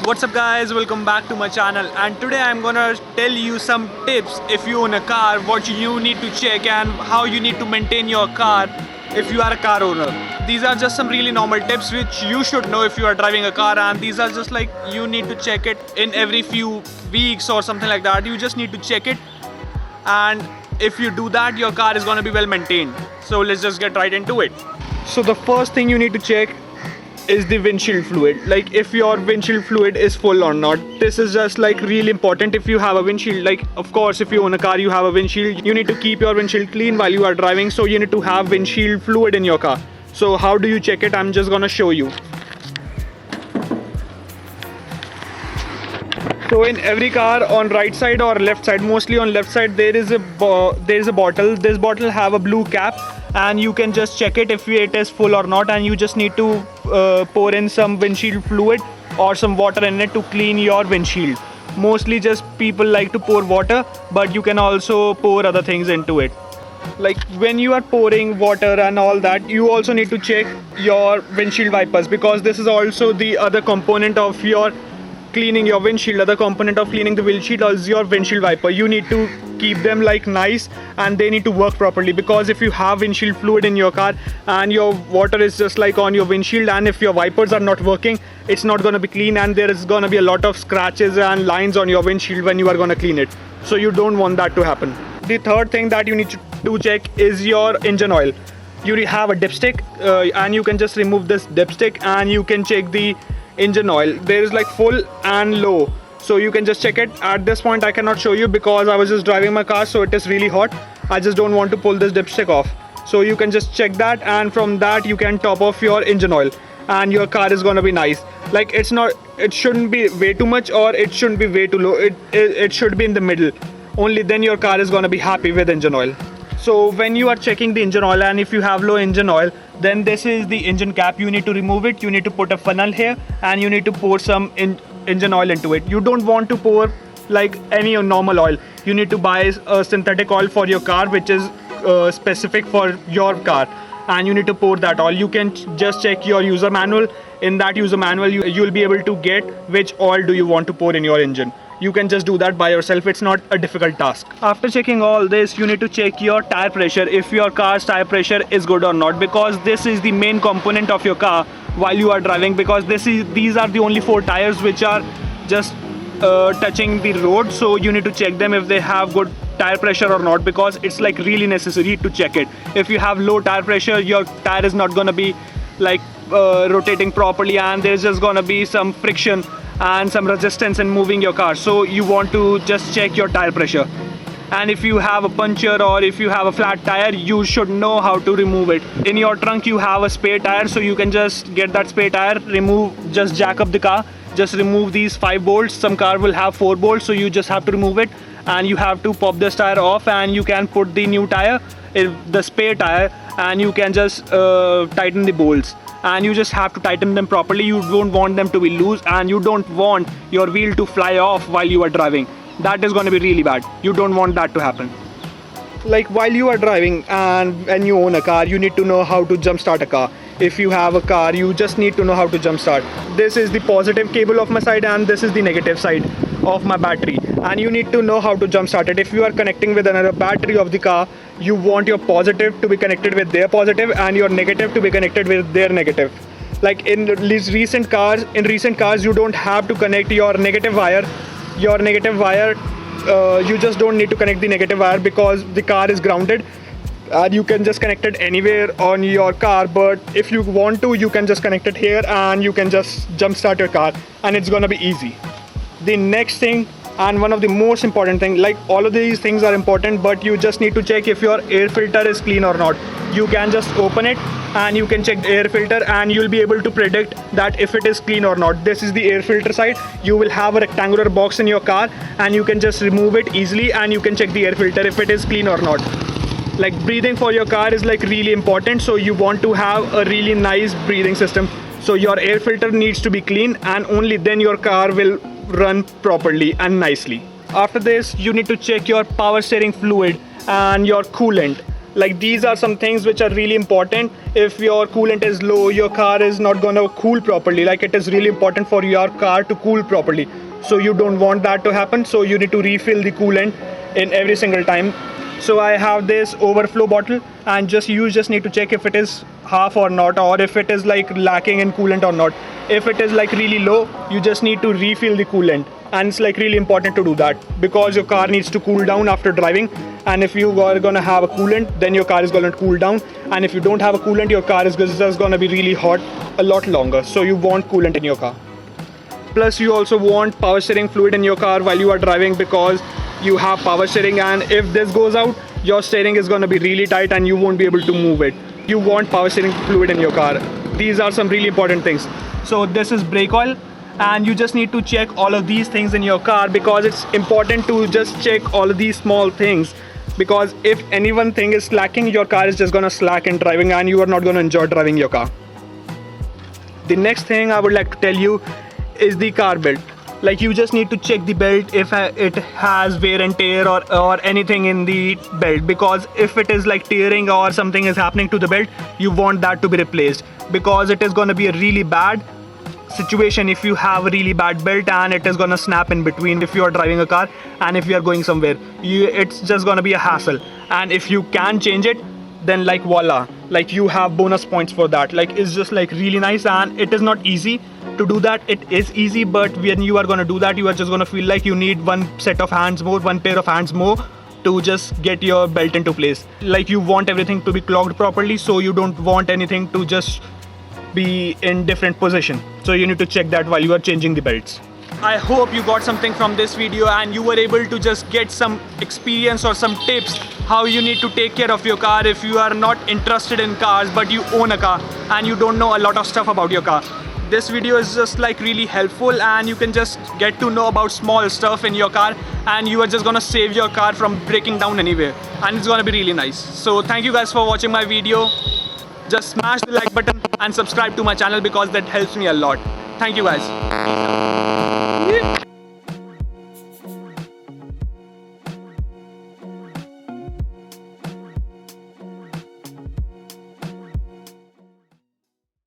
What's up guys, welcome back to my channel, and today I'm gonna tell you some tips if you own a car, what you need to check and how you need to maintain your car if you are a car owner. These are just some really normal tips which you should know if you are driving a car, and these are just like you need to check it in every few weeks or something like that. You just need to check it, and if you do that your car is gonna be well maintained. So let's just get right into it. So the first thing you need to check is the windshield fluid, like if your windshield fluid is full or not. This is just like really important. If you have a windshield, like of course if you own a car you have a windshield, you need to keep your windshield clean while you are driving, so you need to have windshield fluid in your car. So how do you check it? I'm just gonna show you. So in every car, on right side or left side, mostly on left side, there is a bottle. This bottle have a blue cap, and you can just check it if it is full or not, and you just need to pour in some windshield fluid or some water in it to clean your windshield. Mostly just people like to pour water, but you can also pour other things into it. Like when you are pouring water and all that, you also need to check your windshield wipers, because this is also the other component of your cleaning your windshield. Other component of cleaning the windshield is your windshield wiper. You need to keep them like nice, and they need to work properly, because if you have windshield fluid in your car and your water is just like on your windshield, and if your wipers are not working, it's not going to be clean, and there is going to be a lot of scratches and lines on your windshield when you are going to clean it. So you don't want that to happen. The third thing that you need to check is your engine oil. You have a dipstick, and you can just remove this dipstick and you can check the engine oil. There is like full and low, so you can just check it. At this point I cannot show you because I was just driving my car, so it is really hot. I just don't want to pull this dipstick off. So you can just check that, and from that you can top off your engine oil, and your car is gonna be nice. Like it shouldn't be way too much or it shouldn't be way too low. It should be in the middle. Only then your car is gonna be happy with engine oil. So when you are checking the engine oil, and if you have low engine oil, then this is the engine cap. You need to remove it. You need to put a funnel here, and you need to pour some engine oil into it. You don't want to pour like any normal oil. You need to buy a synthetic oil for your car, which is specific for your car, and you need to pour that oil. You can just check your user manual. In that user manual, you'll be able to get which oil do you want to pour in your engine. You can just do that by yourself. It's not a difficult task. After checking all this, you need to check your tire pressure, if your car's tire pressure is good or not, because this is the main component of your car while you are driving, because these are the only 4 tires which are just touching the road. So you need to check them if they have good tire pressure or not, because it's like really necessary to check it. If you have low tire pressure, your tire is not gonna be like rotating properly, and there's just gonna be some friction and some resistance in moving your car. So you want to just check your tire pressure. And if you have a puncture or if you have a flat tire, you should know how to remove it. In your trunk you have a spare tire, so you can just get that spare tire, just jack up the car, just remove these 5 bolts. Some car will have 4 bolts, so you just have to remove it, and you have to pop this tire off, and you can put the new tire in the spare tire, and you can just tighten the bolts. And you just have to tighten them properly. You don't want them to be loose, and you don't want your wheel to fly off while you are driving. That is going to be really bad. You don't want that to happen. Like while you are driving and when you own a car, you need to know how to jump start a car. If you have a car, you just need to know how to jump start. This is the positive cable of my side, and this is the negative side of my battery, and you need to know how to jump start it. If you are connecting with another battery of the car, you want your positive to be connected with their positive and your negative to be connected with their negative. Like in recent cars, you don't have to connect your negative wire. You just don't need to connect the negative wire, because the car is grounded, and you can just connect it anywhere on your car. But if you want to, you can just connect it here, and you can just jump start your car, and it's gonna be easy. The next thing, and one of the most important thing, like all of these things are important, but you just need to check if your air filter is clean or not. You can just open it, and you can check the air filter, and you'll be able to predict that if it is clean or not. This is the air filter side. You will have a rectangular box in your car, and you can just remove it easily, and you can check the air filter if it is clean or not. Like breathing for your car is like really important, so you want to have a really nice breathing system. So your air filter needs to be clean, and only then your car will run properly and nicely. After this, you need to check your power steering fluid and your coolant. Like these are some things which are really important. If your coolant is low, your car is not gonna cool properly. Like it is really important for your car to cool properly. So you don't want that to happen. So you need to refill the coolant in every single time. So I have this overflow bottle, and you just need to check if it is half or not, or if it is like lacking in coolant or not. If it is like really low, you just need to refill the coolant, and it's like really important to do that because your car needs to cool down after driving. And if you are gonna have a coolant, then your car is gonna cool down. And if you don't have a coolant, your car is just gonna be really hot a lot longer. So you want coolant in your car. Plus you also want power steering fluid in your car while you are driving, because you have power steering, and if this goes out, your steering is going to be really tight and you won't be able to move it. You want power steering fluid in your car. These are some really important things. So this is brake oil, and you just need to check all of these things in your car, because it's important to just check all of these small things, because if any one thing is lacking, your car is just going to slack in driving and you are not going to enjoy driving your car. The next thing I would like to tell you is the car belt. Like you just need to check the belt if it has wear and tear or anything in the belt, because if it is like tearing or something is happening to the belt, you want that to be replaced, because it is going to be a really bad situation if you have a really bad belt and it is going to snap in between if you are driving a car and if you are going somewhere. It's just going to be a hassle. And if you can change it, then like voila, like you have bonus points for that. Like it's just like really nice, and it is not easy to do that. It is easy, but when you are going to do that, you are just going to feel like you need one set of hands more, one pair of hands more to just get your belt into place. Like you want everything to be clogged properly, so you don't want anything to just be in different position. So you need to check that while you are changing the belts. I hope you got something from this video and you were able to just get some experience or some tips how you need to take care of your car if you are not interested in cars but you own a car and you don't know a lot of stuff about your car. This video is just like really helpful, and you can just get to know about small stuff in your car, and you are just gonna save your car from breaking down anywhere, and it's gonna be really nice. So thank you guys for watching my video. Just smash the like button and subscribe to my channel because that helps me a lot. Thank you guys.